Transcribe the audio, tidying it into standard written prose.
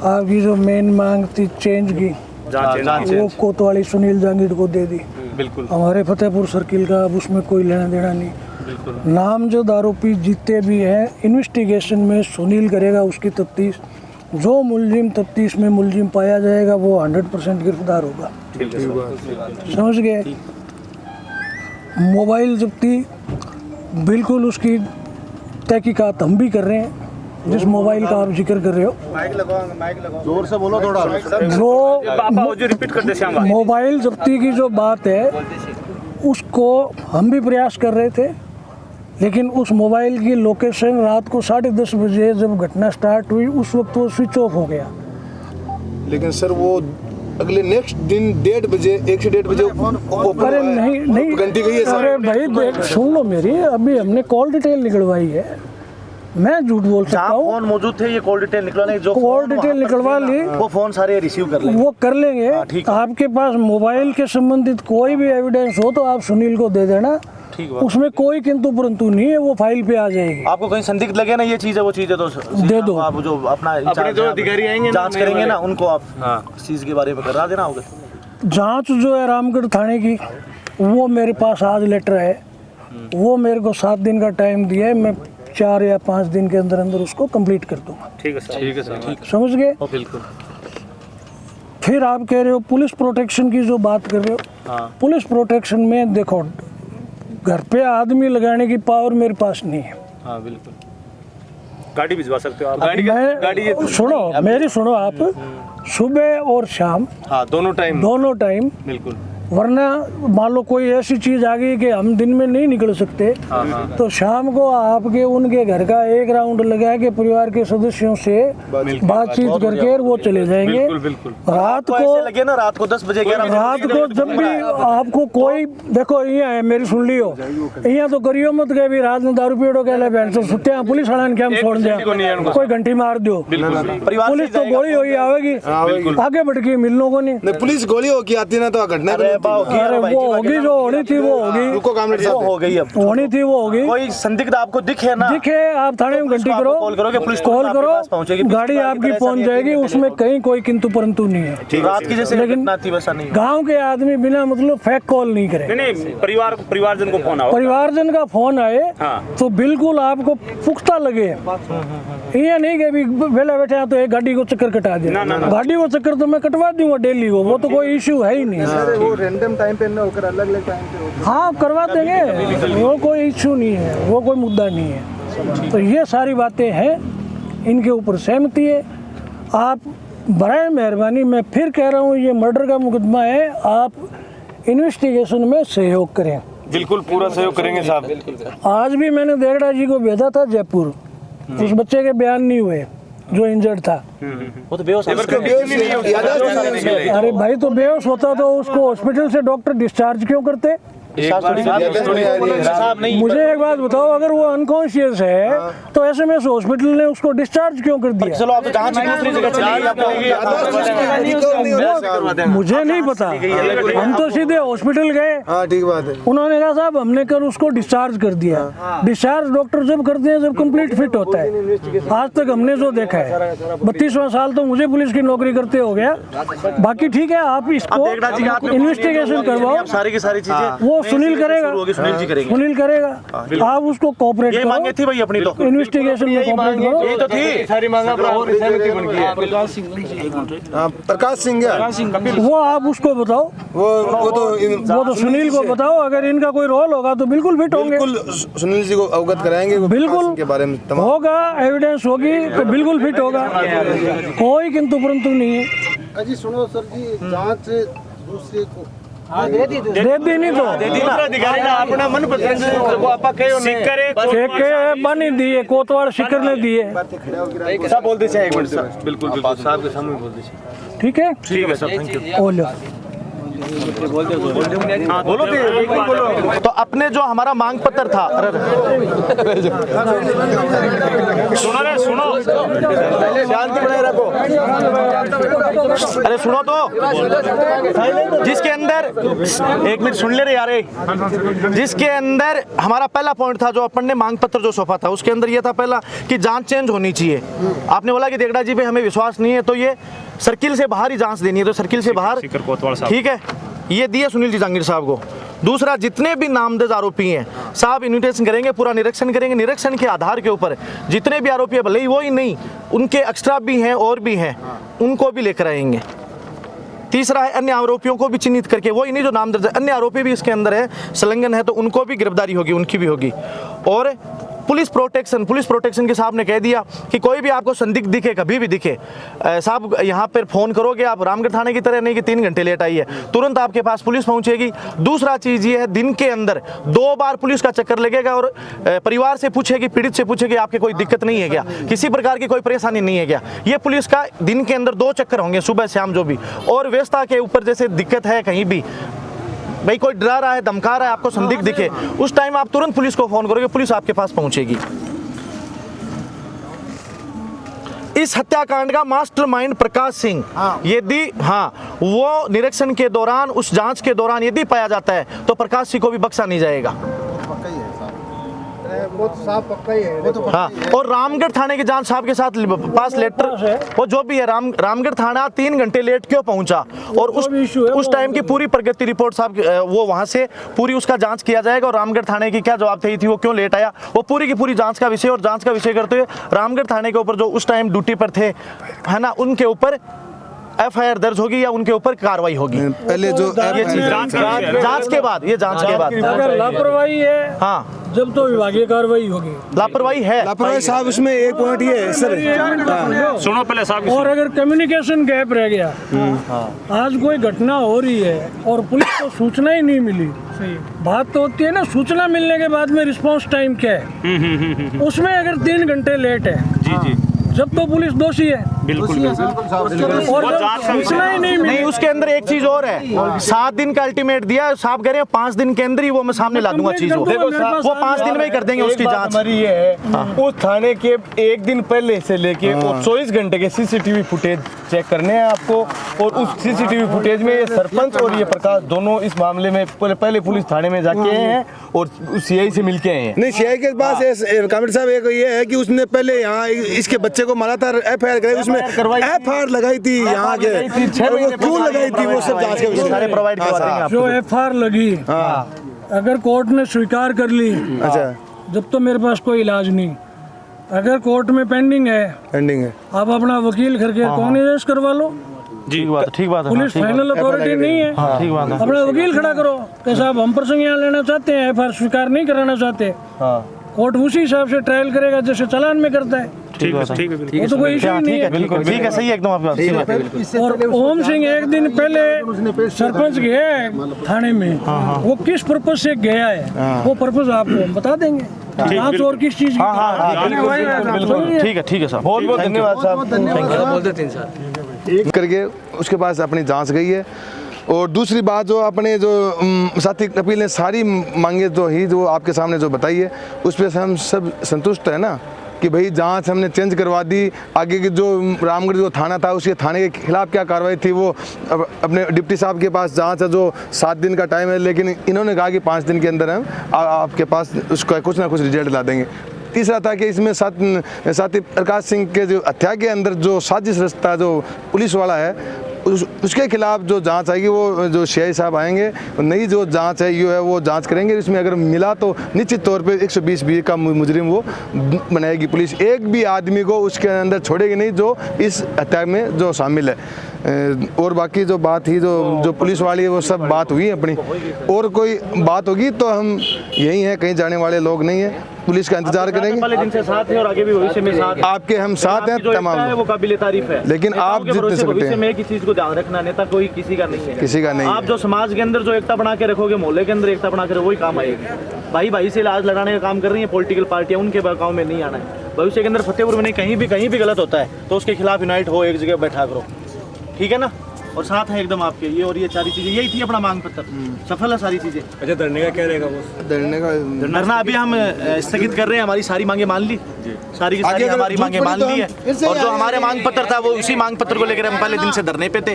आपकी जो मेन मांग थी चेंज की, वो कोतवाली सुनील जहांगीर को दे दी। बिल्कुल। हमारे फतेहपुर सर्किल का अब उसमें कोई लेना देना नहीं। बिल्कुल। नामजद आरोपी जितने भी हैं, इन्वेस्टिगेशन में सुनील करेगा उसकी तफ्तीश। जो मुलजिम तफ्तीश में मुलजिम पाया जाएगा वो 100% गिरफ्तार होगा। समझ गए। मोबाइल जब्ती बिल्कुल उसकी तहकीकात हम भी कर रहे हैं। जिस मोबाइल का आप जिक्र कर रहे हो, माइक लगाओ जोर से बोलो थोड़ा। जो रिपीट कर दे मोबाइल जब्ती की जो बात है उसको हम भी प्रयास कर रहे थे, लेकिन उस मोबाइल की लोकेशन रात को 10:30 बजे जब घटना स्टार्ट हुई उस वक्त वो स्विच ऑफ हो गया। लेकिन सर वो अगले नेक्स्ट दिन 1:30 बजे 1 से 1:30 बजे अरे नहीं घंटी गई है सर। अरे भाई देख सुन लो मेरी, अभी हमने कॉल डिटेल निकलवाई है। मैं झूठ बोल सकता हूँ? फोन मौजूद थे, ये कॉल डिटेल निकलवाने जो कॉल डिटेल निकलवा ली, वो फोन सारे रिसीव कर लेंगे। वो कर लेंगे। आपके पास मोबाइल के संबंधित कोई भी एविडेंस हो तो आप सुनील को दे देना। उसमें कोई किंतु परंतु नहीं है, वो फाइल पे आ जाएगी। आपको कहीं संदिग्ध लगे ना ये चीज है वो चीज है तो दे दो। आप जो अपने जो अधिकारी आएंगे जांच करेंगे ना उनको आप इस चीज के बारे में करा देना होगा। जांच जो है रामगढ़ थाने की, वो मेरे पास आज लेटर है, वो मेरे को 7 दिन का टाइम दिया है। मैं 4 या 5 दिन के अंदर अंदर उसको कंप्लीट कर दूंगा। ठीक है सर। ठीक है सर। समझ गए। बिल्कुल। फिर आप कह रहे हो पुलिस प्रोटेक्शन की जो बात कर रहे हो, पुलिस प्रोटेक्शन में देखो, घर पे आदमी लगाने की पावर मेरे पास नहीं है। हाँ बिल्कुल। गाड़ी भिजवा सकते हो आप। गाड़ी सुनो मेरी, सुनो आप, सुबह और शाम दोनों टाइम बिल्कुल। वरना मान लो कोई ऐसी चीज आ गई कि हम दिन में नहीं निकल सकते, तो शाम को आपके उनके घर का एक राउंड लगा के परिवार के सदस्यों से बातचीत करके वो चले जाएंगे। बिल्कुल। रात को लगे ना रात को 10 बजे 11 रात को जब भी आपको कोई देखो यहाँ है, मेरी सुन लियो, यहाँ तो करियो मत के भी रात में दारू पीड़ो के बहन से सुते हैं पुलिस वाला के हम छोड़ दिया, कोई घंटी मार दो, पुलिस तो गोली हुई आवेगी, आगे बढ़ के मिलने को नहीं। पुलिस गोली होगी आती ना तो घटना अरे वो होगी जो होनी थी वो होगी, वो हो गई अब होनी थी वो होगी। कोई संदिग्ध आपको दिखे ना, दिखे आप थाने में घंटी करो, कॉल करोगे, पुलिस कॉल करो, गाड़ी आपकी पहुंच जाएगी। उसमें कहीं कोई किंतु परंतु नहीं है। रात की जैसे लेकिन गांव के आदमी बिना मतलब फेक कॉल नहीं करे। नहीं परिवारजन को फोन आओ, परिवारजन का फोन आए तो बिल्कुल आपको पुख्ता लगे। ये नहीं कि वेला बैठे तो एक गाड़ी को चक्कर कटा दे, गाड़ी को चक्कर तो मैं कटवा दूंगा डेली को, वो तो कोई इश्यू है ही नहीं। वो रैंडम टाइम पे ना होकर अलग-अलग टाइम पे होता है। हाँ करवा देंगे, वो कोई इश्यू नहीं है, वो कोई मुद्दा नहीं है। तो ये सारी बातें हैं, इनके ऊपर सहमति है। आप बराए मेहरबानी, मैं फिर कह रहा हूँ ये मर्डर का मुकदमा है, आप इन्वेस्टिगेशन में सहयोग करें। बिल्कुल पूरा सहयोग करेंगे साहब। आज भी मैंने देगड़ा जी को भेजा था जयपुर, उस बच्चे के बयान नहीं हुए जो इंजर्ड था। वो तो बेहोश अरे भाई तो बेहोश होता तो उसको हॉस्पिटल से डॉक्टर डिस्चार्ज क्यों करते? मुझे एक बात बताओ, अगर वो अनकॉन्शियस है तो एसएमएस हॉस्पिटल ने उसको डिस्चार्ज क्यों कर दिया? चलो आप तो जहाँ दूसरी जगह चले, मुझे नहीं पता, हम तो सीधे हॉस्पिटल गए। ठीक बात है। उन्होंने कहा साहब हमने कर उसको डिस्चार्ज कर दिया। डिस्चार्ज डॉक्टर जब करते हैं जब कंप्लीट फिट होता है। आज तक हमने जो देखा है, 32वां साल तो मुझे पुलिस की नौकरी करते हो गया। बाकी ठीक है, आप इसको इन्वेस्टिगेशन करवाओ, सारी की सारी चीजें वो सुनील करेगा, सुनील करेरेगा। आप उसको कोऑपरेट करो, मांगे थी भाई अपनी तो इन्वेस्टिगेशन में कोऑपरेट करो। ये तो थी सारी मांगा और सहमति बन गई है। प्रकाश सिंह वो आप उसको बताओ, वो तो सुनील को बताओ। अगर इनका कोई रोल होगा तो बिल्कुल फिट होंगे, बिल्कुल सुनील जी को अवगत कराएंगे, बिल्कुल के बारे में होगा, एविडेंस होगी तो बिल्कुल फिट होगा, कोई किंतु परंतु नहीं है। जी सुनो सर जी, जांच दूसरे को दे दी नहीं तो अधिकारी ना अपना मन पसंद को आपा कहो नहीं के बनी दिए, कोतवाल शिकर ने दिए। सब बोलते हैं एक मिनट सर, बिल्कुल बिल्कुल साहब के सामने बोलते हैं। ठीक है ठीक है सर, थैंक यू। ओ लो बोलो तो अपने जो हमारा मांग पत्र था, सुनो शांति बनाए रखो, अरे सुनो तो, जिसके अंदर एक मिनट सुन ले रहे यार, जिसके अंदर हमारा पहला पॉइंट था जो अपन ने मांग पत्र जो सौंपा था, उसके अंदर ये था पहला कि जांच चेंज होनी चाहिए। आपने बोला कि देगड़ा जी पे हमें विश्वास नहीं है, तो ये सर्किल से बाहर ही जांच देनी है, तो सर्किल से बाहर, ठीक है, ये दिए सुनील जी जहांगीर साहब को। दूसरा, जितने भी नामजद आरोपी हैं साहब इन्विटेशन करेंगे, पूरा निरीक्षण करेंगे, निरीक्षण के आधार के ऊपर जितने भी आरोपी है, भले ही वो ही नहीं, उनके एक्स्ट्रा भी हैं और भी हैं, उनको भी लेकर आएंगे। तीसरा है अन्य आरोपियों को भी चिन्हित करके, वो ही नहीं जो नामजद अन्य आरोपी भी इसके अंदर है, संलग्न है, तो उनको भी गिरफ्तारी होगी, उनकी भी होगी। और पुलिस प्रोटेक्शन के साहब ने कह दिया कि कोई भी आपको संदिग्ध दिखे, कभी भी दिखे साहब, यहाँ पर फ़ोन करोगे आप, रामगढ़ थाने की तरह नहीं कि 3 घंटे लेट आई है, तुरंत आपके पास पुलिस पहुँचेगी। दूसरा चीज़ ये है, दिन के अंदर 2 बार पुलिस का चक्कर लगेगा और परिवार से पूछेगी, पीड़ित से पूछेगी आपके कोई दिक्कत नहीं है क्या, किसी प्रकार की कोई परेशानी नहीं है क्या। ये पुलिस का दिन के अंदर 2 चक्कर होंगे, सुबह शाम जो भी। और व्यवस्था के ऊपर जैसे दिक्कत है कहीं भी, भाई कोई डरा रहा है, धमका रहा है, आपको संदिग्ध दिखे, उस टाइम आप तुरंत पुलिस को फोन करोगे, पुलिस आपके पास पहुंचेगी। इस हत्याकांड का मास्टरमाइंड प्रकाश सिंह, यदि वो निरीक्षण के दौरान, उस जांच के दौरान यदि पाया जाता है तो प्रकाश सिंह को भी बख्शा नहीं जाएगा। वो तो साफ पक्का ही है। हाँ, और रामगढ़ थाने के जांच साहब के साथ पास लेटर, वो जो भी है, रामगढ़ थाना 3 घंटे लेट क्यों पहुंचा, और उस टाइम की पूरी प्रगति रिपोर्ट साहब, वो वहां से पूरी उसका जांच किया जाएगा, और रामगढ़ थाने की क्या जवाबदेही थी, वो क्यों लेट आया, वो पूरी की पूरी जांच का विषय। और जांच का विषय करते हुए रामगढ़ थाने के ऊपर जो उस टाइम ड्यूटी पर थे, है ना, उनके ऊपर FIR दर्ज होगी या उनके ऊपर कार्रवाई होगी। पहले जो ये चीज जांच के बाद, ये जांच के बाद, अगर लापरवाही है, हाँ, जब तो विभागीय कार्रवाई होगी। लापरवाही है, लापरवाही साहब, उसमें एक पॉइंट ये है सर, सुनो पहले साहब, और अगर कम्युनिकेशन गैप रह गया, आज कोई घटना हो रही है और पुलिस को सूचना ही नहीं मिली, बात तो होती है ना, सूचना मिलने के बाद में रिस्पांस टाइम क्या है, उसमें अगर 3 घंटे लेट है, जी, जब तो पुलिस दोषी है, बिल्कुल। और जब सूचना ही नहीं मिली, नहीं, उसके अंदर एक चीज और है, 7 दिन का अल्टीमेट दिया, साहब कह रहे हैं 5 दिन के अंदर ही वो मैं सामने ला दूंगा चीज, वो 5 दिन में ही कर देंगे उसकी जांच। हमारी ये है, उस थाने के 1 दिन पहले से लेके 24 घंटे के CCTV फुटेज चेक करने हैं आपको, और उस CCTV फुटेज में ये सरपंच और ये प्रकाश दोनों इस मामले में पहले पुलिस थाने में जाके हैं और CI से मिलके हैं। नहीं, CI के पास कमिश्नर साहब एक ये है कि उसने पहले यहाँ इसके बच्चे को मारा था, FIR कराई, उसमें FIR लगाई थी यहाँ के, वो क्यों लगाई थी, वो सब जांच के विषय सारे प्रोवाइड करवा देंगे आपको। जो FIR लगी, अगर कोर्ट ने स्वीकार कर ली, अच्छा, जब तो मेरे पास कोई इलाज नहीं, अगर कोर्ट में पेंडिंग है, आप अपना वकील करके कॉग्निजेंस करवा लो, ठीक बात है, पुलिस फाइनल अथॉरिटी नहीं है, ठीक बात है, अपना वकील खड़ा करो कि साहब हम प्रसंग यहाँ लेना चाहते हैं, FIR स्वीकार नहीं कराना चाहते, कोर्ट उसी हिसाब से ट्रायल करेगा जैसे चालान में करता है। ठीक है, वो तो कोई इशू नहीं है, बिल्कुल ठीक है, सही है एकदम आपकी बात। और ओम सिंह एक दिन पहले सरपंच गया है थाने में, वो किस पर्पज से गया है, वो पर्पज आपको बता देंगे, जांच और किस चीज की। ठीक है साहब, बहुत बहुत धन्यवाद साहब। एक करके उसके पास अपनी जांच गई है। और दूसरी बात, जो अपने जो साथी कपिल ने सारी मांगे तो ही जो आपके सामने जो बताई है, उस पर हम सब संतुष्ट है ना, कि भाई जांच हमने चेंज करवा दी। आगे की जो रामगढ़ जो थाना था, उसके थाने के खिलाफ क्या कार्रवाई थी, वो अपने डिप्टी साहब के पास जांच है, जो 7 दिन का टाइम है, लेकिन इन्होंने कहा कि 5 दिन के अंदर हम आपके पास उसका कुछ ना कुछ रिजल्ट ला देंगे। तीसरा था कि इसमें साथी प्रकाश सिंह के जो हत्या के अंदर जो साजिश रचता जो पुलिस वाला है, उसके खिलाफ जो जांच आएगी, वो जो CI साहब आएंगे, नई जो जांच है ये है वो जांच करेंगे। इसमें अगर मिला तो निश्चित तौर पे 120 का मुजरिम वो बनाएगी पुलिस। एक भी आदमी को उसके अंदर छोड़ेगी नहीं जो इस हत्या में जो शामिल है। और बाकी जो बात थी जो पुलिस वाली है, वो सब बात हुई अपनी। और कोई बात होगी तो हम यही हैं, कहीं जाने वाले लोग नहीं हैं, पुलिस का इंतजार करेंगे। पहले दिन से साथ हैं और आगे भी भविष्य में साथ हैं। आपके हम साथ हैं तमाम, वो काबिल तारीफ है, लेकिन आप जितने सकते भविष्य में हैं, एक ही चीज को ध्यान रखना, नेता कोई किसी का नहीं है, किसी का नहीं आप जो समाज के अंदर जो एकता बना के रखोगे, मोहल्ले के अंदर एकता बना के वही काम आएगी। भाई से इलाज लड़ाने का काम कर रही है पॉलिटिकल पार्टियां, उनके बहकाव में नहीं आना है। भविष्य के अंदर फतेहपुर में नहीं, कहीं भी गलत होता है तो उसके खिलाफ यूनाइट हो, एक जगह बैठा करो, ठीक है ना। और साथ है एकदम आपके ये, और ये सारी चीजें यही थी अपना मांग पत्र, सफल है सारी चीजें। अच्छा, धरने का क्या रहेगा वो? धरने का धरना अभी हम स्थगित कर रहे हैं, हमारी सारी मांगे मान ली, सारी की सारी हमारी मांगे मान ली है, और जो हमारे मांग पत्र था वो उसी मांग पत्र को लेकर हम पहले दिन से धरने पे थे।